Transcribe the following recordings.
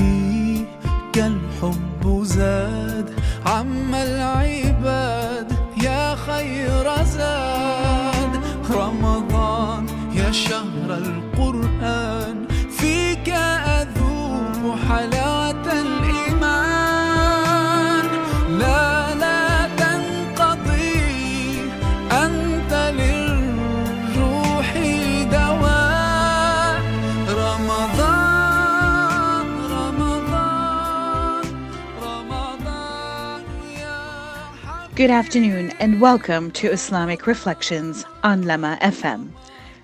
فيك الحب زاد عم العباد يا خير زاد رمضان يا شهر القرآن فيك أذوق حلاوة الإيمان لا تنقضي أنت للروح دواء رمضان يا حبيبي. Good afternoon and welcome to Islamic Reflections on Lama FM,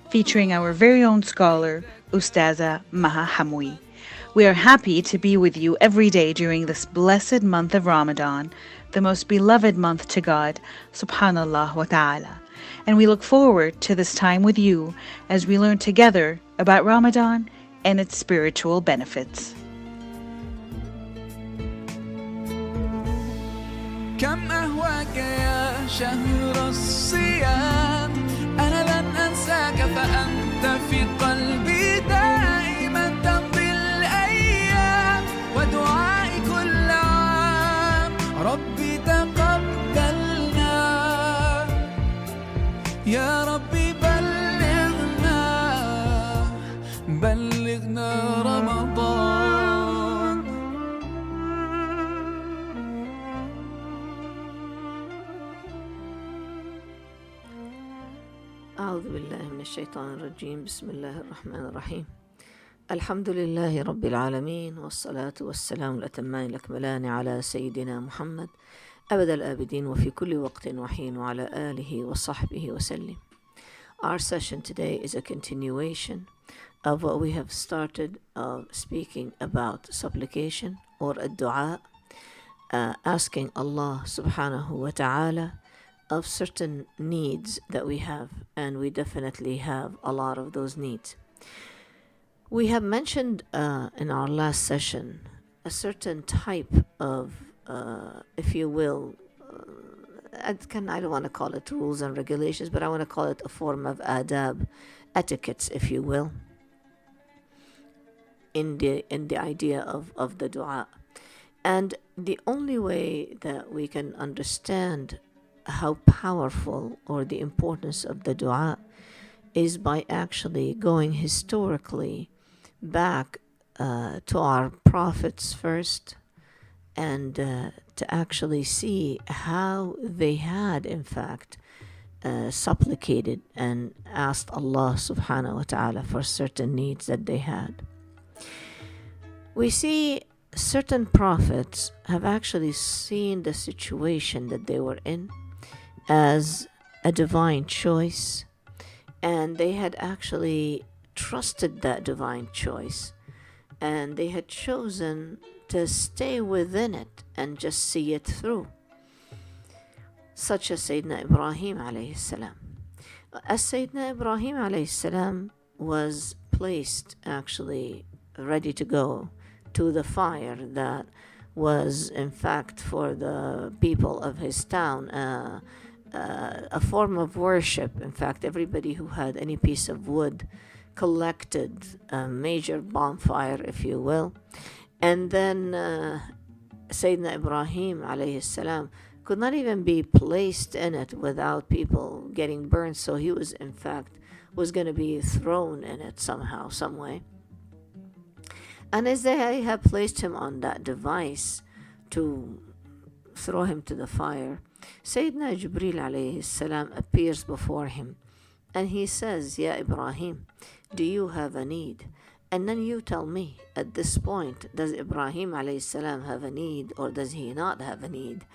featuring our very own scholar, Ustaza Maha Hamwoui. We are happy to be with you every day during this blessed month of Ramadan, the most beloved month to God, subhanallah wa ta'ala. And we look forward to this time with you as we learn together about Ramadan and its spiritual benefits. كم أهواك يا شهر الصيام أنا لن أنساك فأنت في قلبي دائما تمضي الأيام ودعائي كل عام ربي تقبلنا يا ربي بلغنا رمضان. أعوذ بالله من الشيطان الرجيم. بسم الله الرحمن الرحيم. الحمد لله رب العالمين، والصلاة والسلام الأتمان الأكملان على سيدنا محمد أبد الآبدين وفي كل وقت وحين وعلى آله وصحبه وسلم. Our session today is a continuation of what we have started speaking about supplication or ad-du'a, asking Allah subhanahu wa ta'ala of certain needs that we have, and we definitely have a lot of those needs. We have mentioned in our last session a certain type of, if you will, I don't want to call it rules and regulations, but I want to call it a form of adab, etiquettes, if you will, in the idea of the dua. And the only way that we can understand how powerful or the importance of the dua is by actually going historically back to our prophets first, and to actually see how they had in fact supplicated and asked Allah subhanahu wa ta'ala for certain needs that they had. We see certain prophets have actually seen the situation that they were in as a divine choice, and they had actually trusted that divine choice, and they had chosen to stay within it and just see it through, such as Sayyidina Ibrahim alayhi salam. As Sayyidina Ibrahim alayhi salam was placed actually ready to go to the fire that was in fact for the people of his town a form of worship. In fact, everybody who had any piece of wood collected a major bonfire, if you will, and then Sayyidina Ibrahim alayhi salam could not even be placed in it without people getting burned, so he was in fact going to be thrown in it somehow, some way. And as they have placed him on that device to throw him to the fire, Sayyidina Jibreel alayhi salam appears before him, and he says, Ya Ibrahim, do you have a need? And then you tell me, at this point, does Ibrahim alayhi salam have a need, or does he not have a need?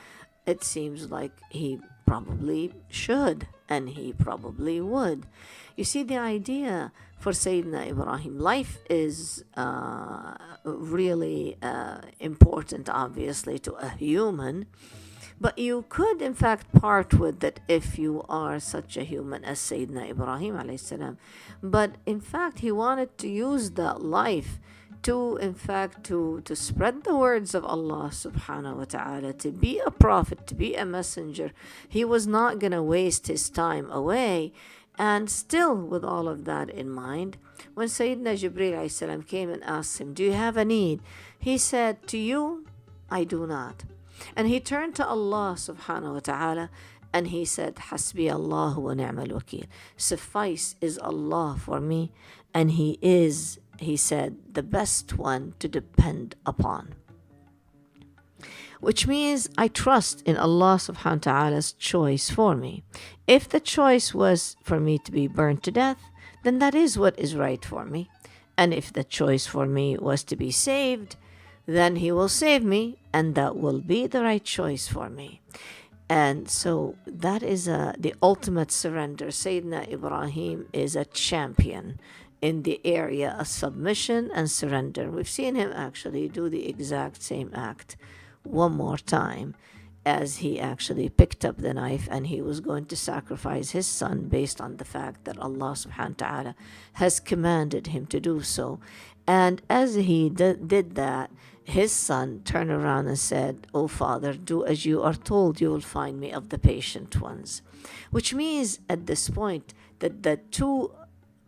It seems like he probably should, and he probably would. You see, the idea for Sayyidina Ibrahim, life is really important, obviously, to a human, but you could in fact part with it if you are such a human as Sayyidina Ibrahim alayhi salam. But in fact, he wanted to use that life to in fact to spread the words of Allah subhanahu wa ta'ala, to be a prophet, to be a messenger. He was not going to waste his time away. And still, with all of that in mind, When Sayyidina Jibreel alayhi salam came and asked him, do you have a need? He said, to you, I do not. And he turned to Allah subhanahu wa ta'ala and he said, Hasbi Allah wa ni'mal wakil. Suffice is Allah for me, and He is, he said, the best one to depend upon. Which means I trust in Allah subhanahu wa ta'ala's choice for me. If the choice was for me to be burned to death, then that is what is right for me. And if the choice for me was to be saved, then He will save me, and that will be the right choice for me. And so that is the ultimate surrender. Sayyidina Ibrahim is a champion in the area of submission and surrender. We've seen him actually do the exact same act one more time, as he actually picked up the knife and he was going to sacrifice his son based on the fact that Allah subhanahu wa ta'ala has commanded him to do so. And as he did that, his son turned around and said, "O Father, do as you are told, you will find me of the patient ones." Which means at this point that the two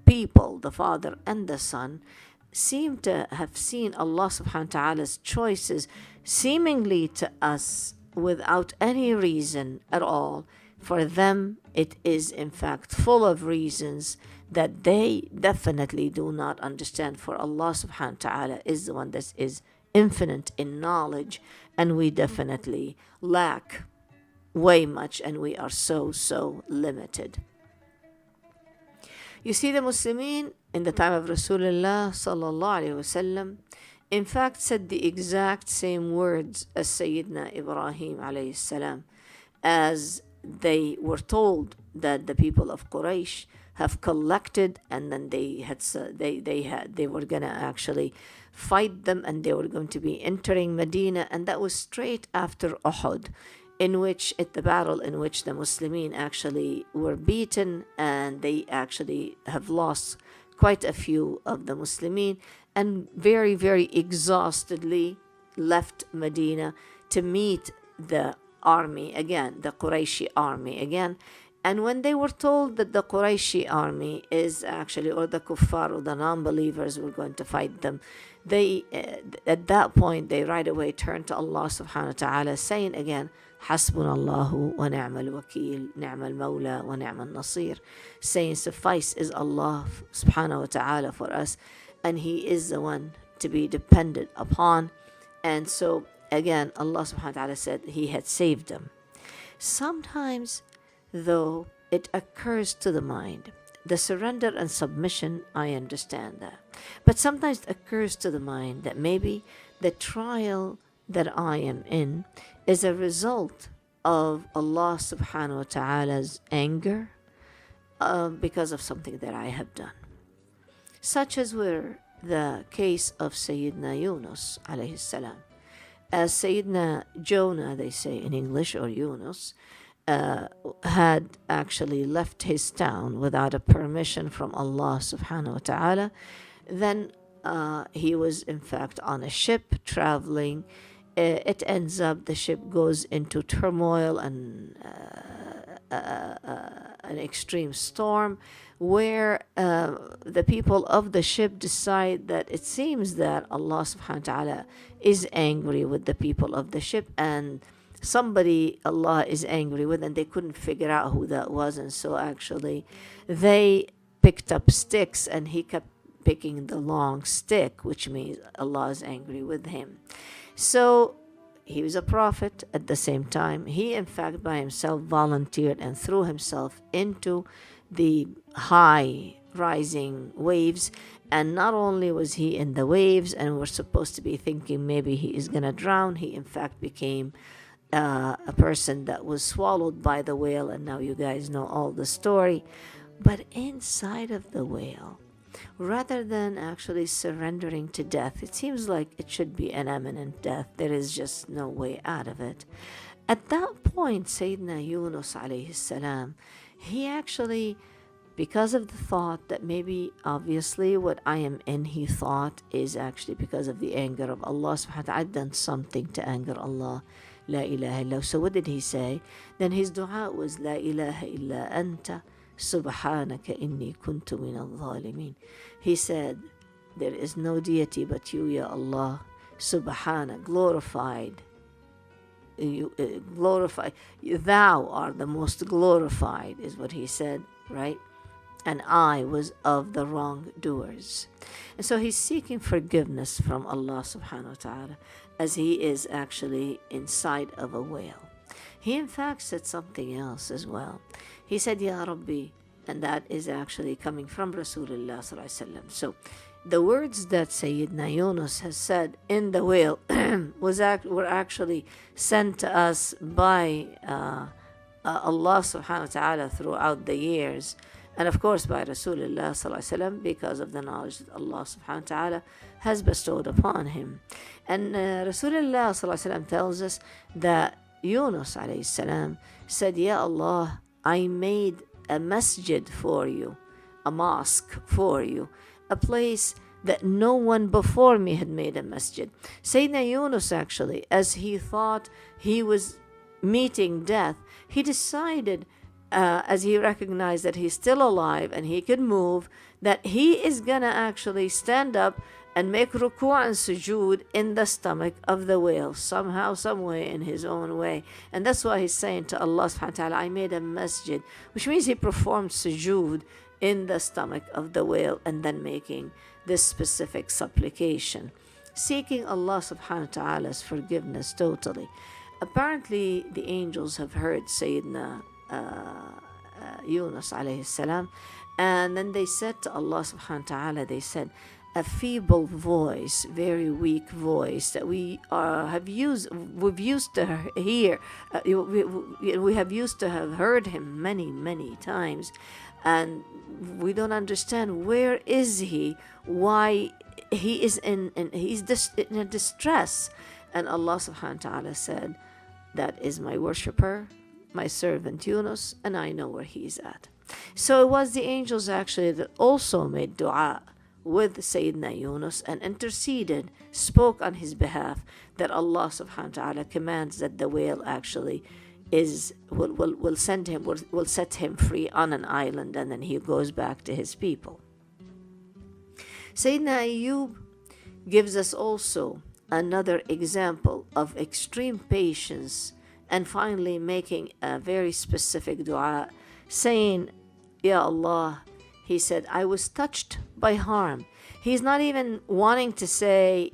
people, the father and the son, seem to have seen Allah subhanahu wa ta'ala's choices seemingly to us without any reason at all. For them, it is in fact full of reasons that they definitely do not understand. For Allah subhanahu wa ta'ala is the one that is infinite in knowledge, and we definitely lack way much, and we are so limited. You see, the Muslimin in the time of Rasulullah sallallahu alaihi wasallam in fact said the exact same words as Sayyidina Ibrahim alayhi salam, as they were told that the people of Quraysh have collected, and then they were gonna actually fight them, and they were going to be entering Medina, and that was straight after Uhud, in which at the battle in which the Muslimin actually were beaten, and they actually have lost quite a few of the Muslimin, and very exhaustedly left Medina to meet the army again, the Qurayshi army again. And when they were told that the Qurayshi army is actually, or the kuffar, or the non-believers, were going to fight them, they at that point they right away turned to Allah subhanahu wa ta'ala, saying again, Hasbunallahu wa ni'mal wakil, ni'mal mawla wa ni'mal nasir, saying suffice is Allah subhanahu wa ta'ala for us, and He is the one to be depended upon. And so again, Allah subhanahu wa ta'ala said He had saved them. Sometimes, though, it occurs to the mind, the surrender and submission, I understand that. But sometimes it occurs to the mind that maybe the trial that I am in is a result of Allah subhanahu wa ta'ala's anger because of something that I have done. Such as were the case of Sayyidina Yunus alayhi salam. As Sayyidina Jonah, they say in English, or Yunus, had actually left his town without a permission from Allah subhanahu wa ta'ala, then he was in fact on a ship traveling. It ends up the ship goes into turmoil and an extreme storm, where the people of the ship decide that it seems that Allah subhanahu wa ta'ala is angry with the people of the ship, and somebody Allah is angry with, and they couldn't figure out who that was. And so actually they picked up sticks, and he kept picking the long stick, which means Allah is angry with him. So he was a prophet at the same time. He in fact by himself volunteered and threw himself into the high rising waves, and not only was he in the waves and we're supposed to be thinking maybe he is gonna drown, he in fact became a person that was swallowed by the whale, and now you guys know all the story. But inside of the whale, rather than actually surrendering to death, it seems like it should be an imminent death. There is just no way out of it. At that point, Sayyidina Yunus alayhi salam, he actually, because of the thought that maybe obviously what I am in, he thought is actually because of the anger of Allah subhanahu wa ta'ala, I've done something to anger Allah. La ilaha illa. So what did he say? Then his dua was La ilaha illa anta Subhanaka inni kuntu min al-zalimin. He said, there is no deity but you, Ya Allah. Subhana, glorified. Glorified. Thou art the most glorified, is what he said, right? And I was of the wrongdoers. And so he's seeking forgiveness from Allah subhanahu wa ta'ala as he is actually inside of a whale. He in fact said something else as well. He said, Ya Rabbi, and that is actually coming from Rasulullah sallallahu alaihi wasallam. So the words that Sayyidina Yunus has said in the whale were actually sent to us by Allah subhanahu wa ta'ala throughout the years, and of course by Rasulullah sallallahu alaihi wasallam, because of the knowledge that Allah subhanahu wa ta'ala has bestowed upon him. And Rasulullah sallallahu alaihi wasallam tells us that Yunus alayhi salam said, Ya Allah, I made a masjid for you, a mosque for you, a place that no one before me had made a masjid. Sayyidina Yunus actually, as he thought he was meeting death, he decided, as he recognized that he's still alive and he could move, that he is gonna actually stand up and make ruku' and sujood in the stomach of the whale, somehow, some way, in his own way. And that's why he's saying to Allah subhanahu wa ta'ala, I made a masjid, which means he performed sujood in the stomach of the whale, and then making this specific supplication, seeking Allah subhanahu wa ta'ala's forgiveness totally. Apparently the angels have heard Sayyidina Yunus alayhi salam, and then they said to Allah subhanahu wa ta'ala, they said, a feeble voice, very weak voice that we've used to hear, we have used to have heard him many times, and we don't understand where is he, why he is in a distress. And Allah subhanahu wa ta'ala said, that is my worshipper, my servant Yunus, and I know where he is at. So it was the angels actually that also made dua with Sayyidina Yunus and interceded, spoke on his behalf, that Allah subhanahu wa ta'ala commands that the whale actually will set him free on an island, and then he goes back to his people. Sayyidina Ayub gives us also another example of extreme patience, and finally making a very specific dua, saying, Ya Allah, he said, I was touched by harm. He's not even wanting to say,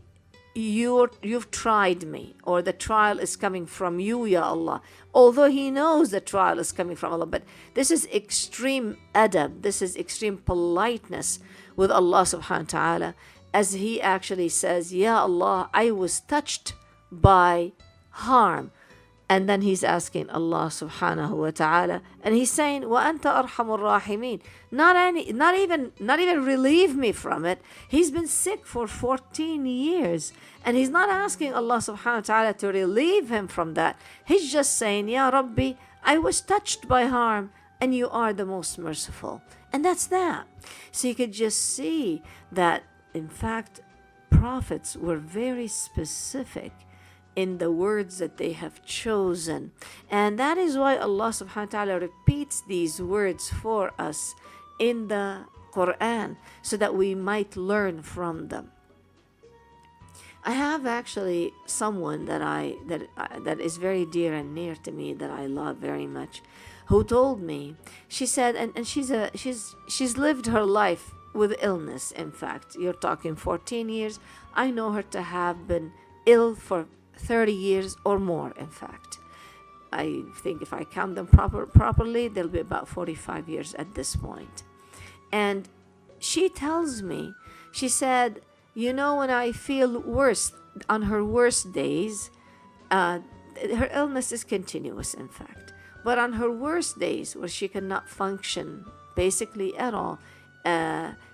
you've tried me, or the trial is coming from you, Ya Allah. Although he knows the trial is coming from Allah, but this is extreme adab, this is extreme politeness with Allah subhanahu wa ta'ala, as he actually says, Ya Allah, I was touched by harm. And then he's asking Allah subhanahu wa ta'ala, and he's saying, Wa anta arhamur rahimin. Not even relieve me from it. He's been sick for 14 years, and he's not asking Allah subhanahu wa ta'ala to relieve him from that. He's just saying, Ya Rabbi, I was touched by harm, and you are the most merciful. And that's that. So you could just see that, in fact, prophets were very specific in the words that they have chosen. And that is why Allah subhanahu wa ta'ala repeats these words for us in the Quran, so that we might learn from them. I have actually someone that is very dear and near to me, that I love very much, who told me, she said, and she's lived her life with illness. In fact, you're talking 14 years. I know her to have been ill for 30 years or more. In fact, I think if I count them properly, they'll be about 45 years at this point. And she tells me, she said, you know, when I feel worse, on her worst days, her illness is continuous, in fact, but on her worst days, where she cannot function basically at all,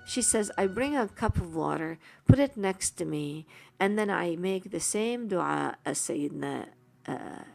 she says, I bring a cup of water, put it next to me, and then I make the same dua as Sayyidina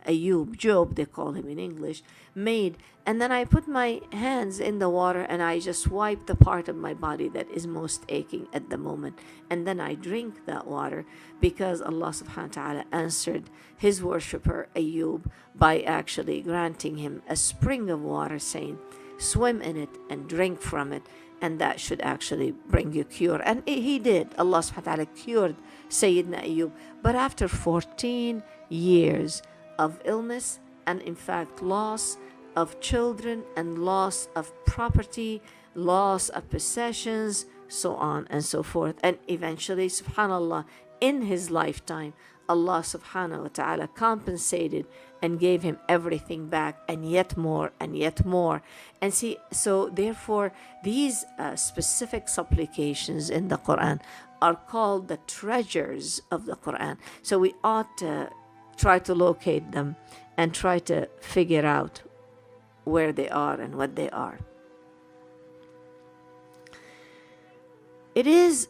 Ayub, Job they call him in English, made, and then I put my hands in the water and I just wipe the part of my body that is most aching at the moment, and then I drink that water, because Allah subhanahu wa ta'ala answered his worshipper Ayub by actually granting him a spring of water, saying, swim in it and drink from it, and that should actually bring you cure. And he did. Allah subhanahu wa ta'ala cured Sayyidina Ayyub. But after 14 years of illness, and in fact loss of children and loss of property, loss of possessions, so on and so forth. And eventually, subhanallah, in his lifetime, Allah subhanahu wa ta'ala compensated and gave him everything back, and yet more and yet more. And see, so therefore these specific supplications in the Quran are called the treasures of the Quran. So we ought to try to locate them and try to figure out where they are and what they are. It is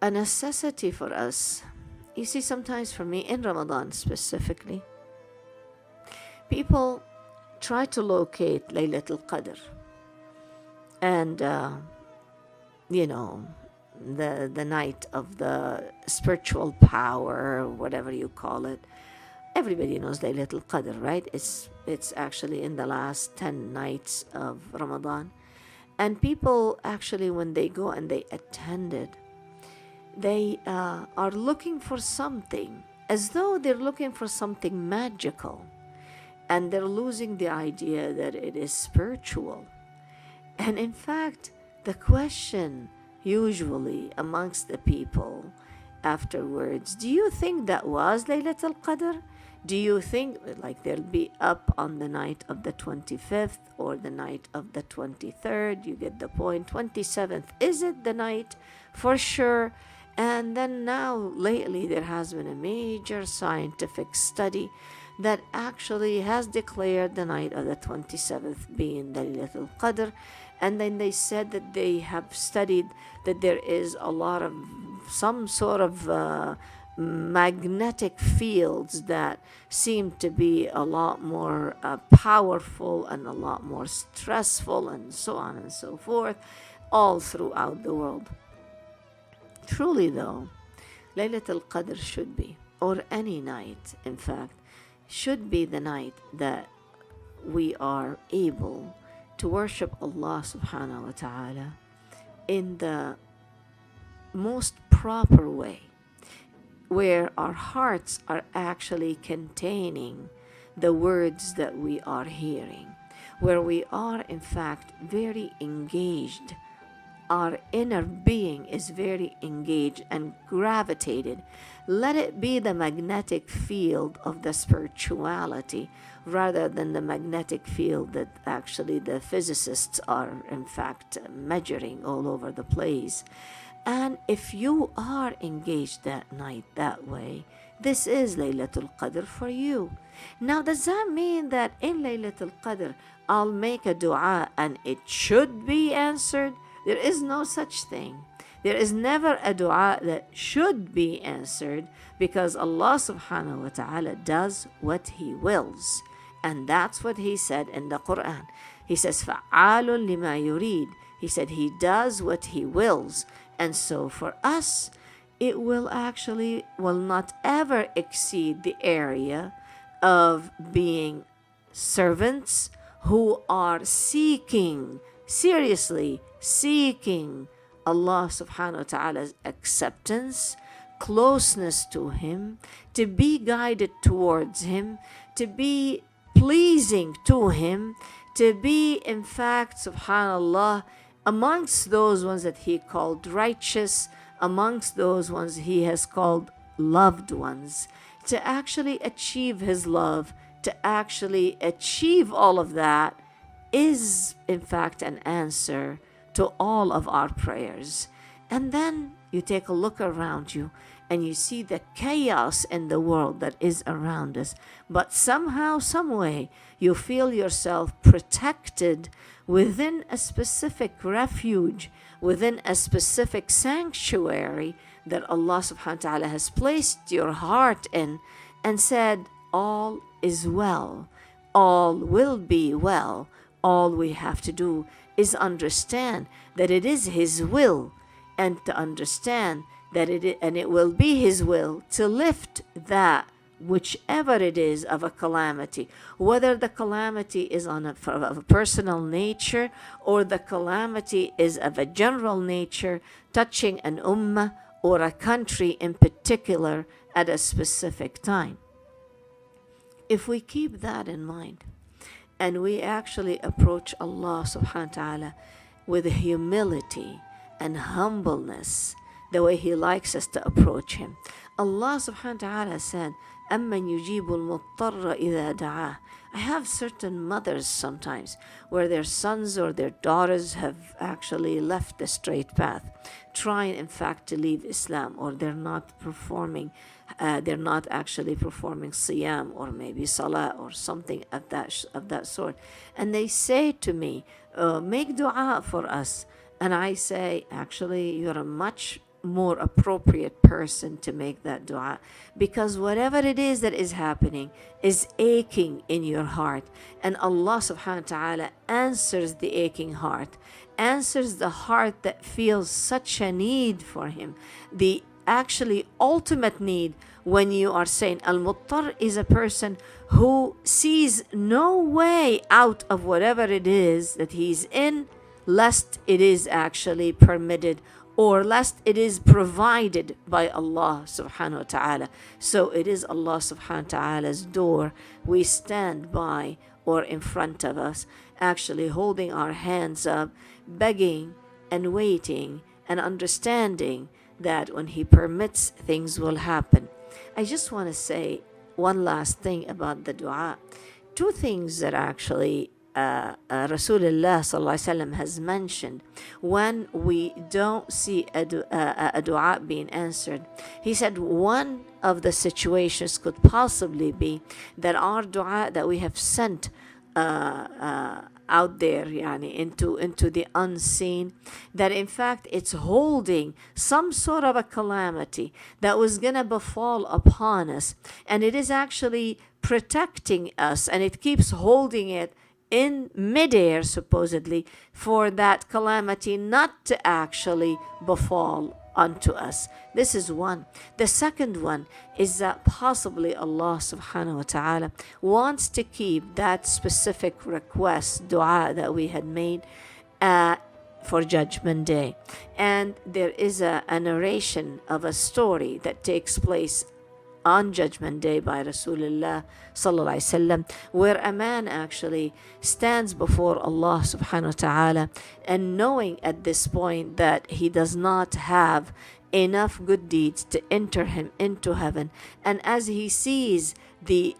a necessity for us. You see, sometimes for me, in Ramadan specifically, people try to locate Laylatul Qadr and, the night of the spiritual power, whatever you call it. Everybody knows Laylatul Qadr, right? It's actually in the last 10 nights of Ramadan. And people actually, when they go and they attend it, they are looking for something, as though they're looking for something magical. And they're losing the idea that it is spiritual. And in fact, the question usually amongst the people afterwards, do you think that was Laylatul Qadr? Do you think like they'll be up on the night of the 25th or the night of the 23rd? You get the point. 27th, is it the night? For sure. And then now lately there has been a major scientific study that actually has declared the night of the 27th being the Laylatul Qadr. And then they said that they have studied that there is a lot of some sort of magnetic fields that seem to be a lot more powerful and a lot more stressful, and so on and so forth, all throughout the world. Truly though, Laylatul Qadr should be, or any night in fact, should be the night that we are able to worship Allah subhanahu wa ta'ala in the most proper way, where our hearts are actually containing the words that we are hearing, where we are in fact very engaged. Our inner being is very engaged and gravitated. Let it be the magnetic field of the spirituality rather than the magnetic field that actually the physicists are in fact measuring all over the place. And if you are engaged that night that way, this is Laylatul Qadr for you. Now, does that mean that in Laylatul Qadr I'll make a dua and it should be answered? There is no such thing. There is never a dua that should be answered, because Allah subhanahu wa ta'ala does what He wills. And that's what He said in the Quran. He says, فَعَالٌ لِمَا يُرِيد. He said He does what He wills. And so for us, it will not ever exceed the area of being servants who are seriously seeking Allah subhanahu wa ta'ala's acceptance, closeness to Him, to be guided towards Him, to be pleasing to Him, to be in fact, subhanallah, amongst those ones that He called righteous, amongst those ones He has called loved ones, to actually achieve His love, to actually achieve all of that is in fact an answer to all of our prayers. And then you take a look around you and you see the chaos in the world that is around us, but somehow, some way, you feel yourself protected within a specific refuge, within a specific sanctuary that Allah subhanahu wa ta'ala has placed your heart in, and said, all is well, all will be well. All we have to do is understand that it is His will, and to understand that it will be His will to lift that whichever it is of a calamity, whether the calamity is of a personal nature or the calamity is of a general nature, touching an ummah or a country in particular at a specific time. If we keep that in mind and we actually approach Allah subhanahu wa ta'ala with humility and humbleness, the way He likes us to approach Him. Allah subhanahu wa ta'ala said, أَمَّنْ يُجِيبُ الْمُضْطَرَّ إِذَا دَعَاهُ. I have certain mothers sometimes where their sons or their daughters have actually left the straight path, trying in fact to leave Islam, or they're not actually performing siyam or maybe salah or something of that sort. And they say to me, make dua for us. And I say, actually, you're a much more appropriate person to make that dua, because whatever it is that is happening is aching in your heart, and Allah subhanahu wa ta'ala answers the aching heart, answers the heart that feels such a need for Him, the actually ultimate need. When you are saying al-muttar is a person who sees no way out of whatever it is that he's in, lest it is actually permitted or lest it is provided by Allah subhanahu wa ta'ala. So it is Allah subhanahu wa ta'ala's door we stand by or in front of us, actually holding our hands up, begging and waiting and understanding that when He permits, things will happen. I just want to say one last thing about the dua. Two things that actually Rasulullah sallallahu alaihi wasallam has mentioned when we don't see a dua being answered. He said one of the situations could possibly be that our dua that we have sent out there, into the unseen, that in fact it's holding some sort of a calamity that was gonna befall upon us, and it is actually protecting us, and it keeps holding it in midair supposedly for that calamity not to actually befall unto us. This is one. The second one is that possibly Allah subhanahu wa ta'ala wants to keep that specific request, dua that we had made for Judgment Day. And there is a narration of a story that takes place on Judgment Day by Rasulullah sallallahu alaihi wasallam, where a man actually stands before Allah subhanahu wa ta'ala, and knowing at this point that he does not have enough good deeds to enter him into heaven, and as he sees the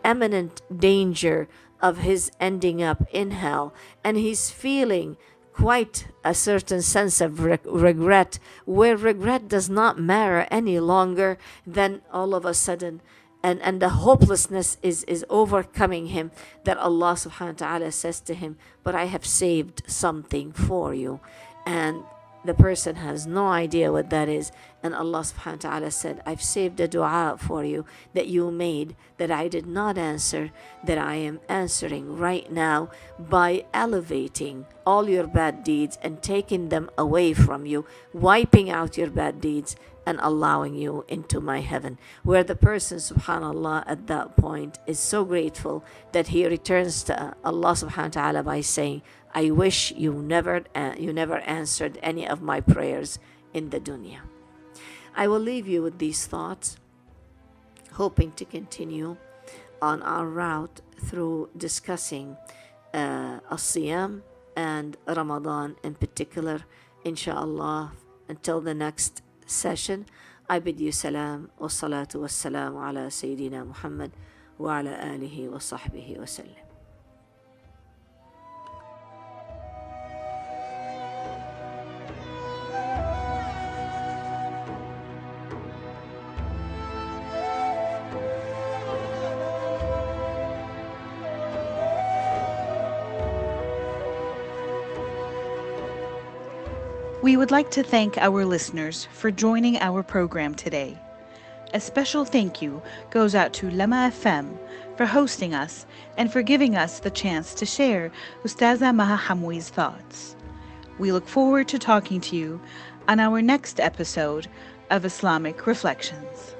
imminent danger of his ending up in hell, and he's feeling quite a certain sense of regret, where regret does not matter any longer, then all of a sudden, and the hopelessness is overcoming him, that Allah subhanahu wa ta'ala says to him, but I have saved something for you. And the person has no idea what that is, and Allah subhanahu wa ta'ala said, I've saved a dua for you that you made, that I did not answer, that I am answering right now by elevating all your bad deeds and taking them away from you, wiping out your bad deeds and allowing you into my heaven. Where the person, subhanallah, at that point is so grateful that he returns to Allah subhanahu wa ta'ala by saying, I wish you never answered any of my prayers in the dunya. I will leave you with these thoughts, hoping to continue on our route through discussing as-siyam and Ramadan in particular, inshallah. Until the next session, I bid you salam wa salatu wa salam ala Sayyidina Muhammad wa ala alihi wa sahbihi wa sallam. We would like to thank our listeners for joining our program today. A special thank you goes out to Lama FM for hosting us and for giving us the chance to share Ustaza Maha Hamwoui's thoughts. We look forward to talking to you on our next episode of Islamic Reflections.